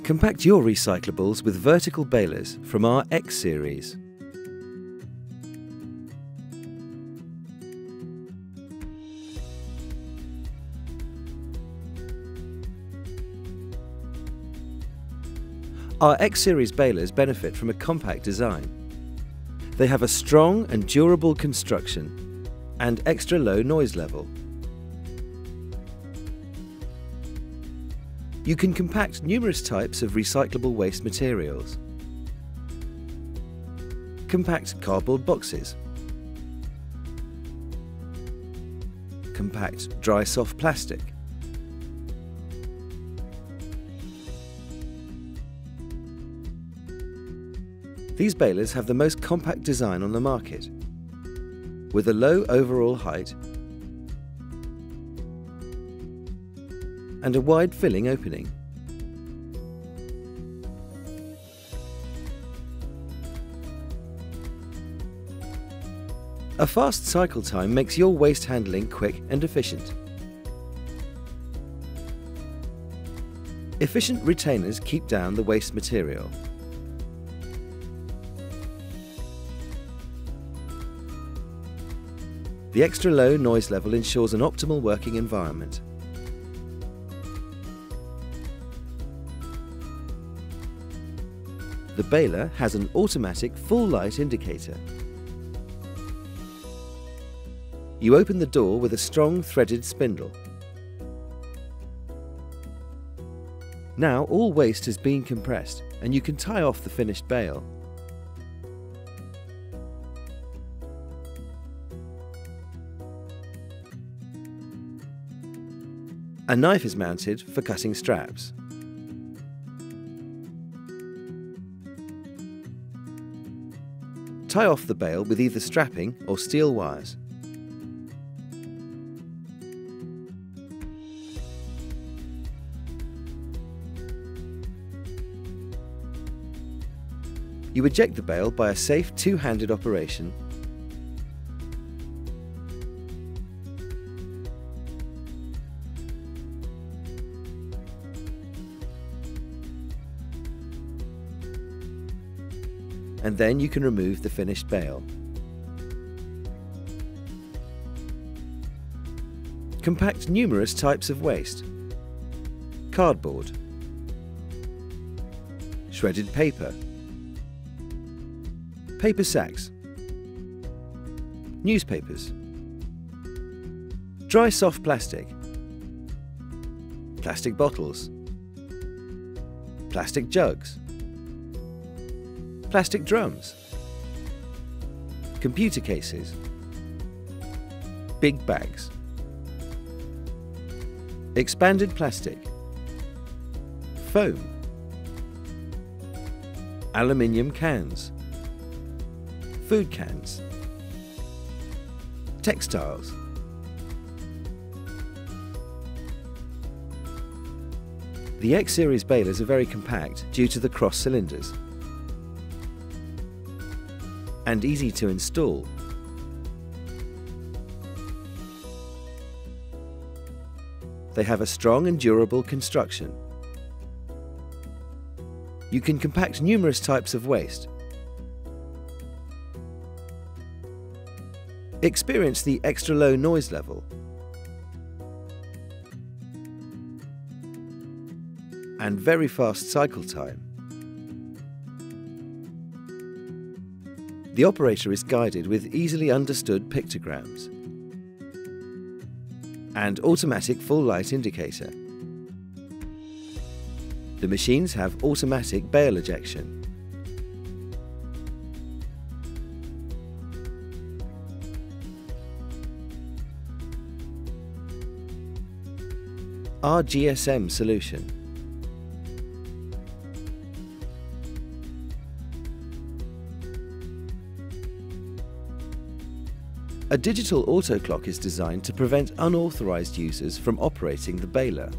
Compact your recyclables with vertical balers from our X series. Our X series balers benefit from a compact design. They have a strong and durable construction and extra low noise level. You can compact numerous types of recyclable waste materials. Compact cardboard boxes. Compact dry soft plastic. These balers have the most compact design on the market, with a low overall height and a wide filling opening. A fast cycle time makes your waste handling quick and efficient. Efficient retainers keep down the waste material. The extra low noise level ensures an optimal working environment. The baler has an automatic full light indicator. You open the door with a strong threaded spindle. Now all waste has been compressed and you can tie off the finished bale. A knife is mounted for cutting straps. Tie off the bale with either strapping or steel wires. You eject the bale by a safe two-handed operation . And then you can remove the finished bale. Compact numerous types of waste. Cardboard, shredded paper, paper sacks, newspapers, dry soft plastic, plastic bottles, plastic jugs, plastic drums, computer cases, big bags, expanded plastic, foam, aluminium cans, food cans, textiles. The X series balers are very compact due to the cross cylinders and easy to install. They have a strong and durable construction. You can compact numerous types of waste. Experience the extra low noise level and very fast cycle time. The operator is guided with easily understood pictograms and automatic full light indicator. The machines have automatic bale ejection. Our GSM solution. A digital auto clock is designed to prevent unauthorized users from operating the baler.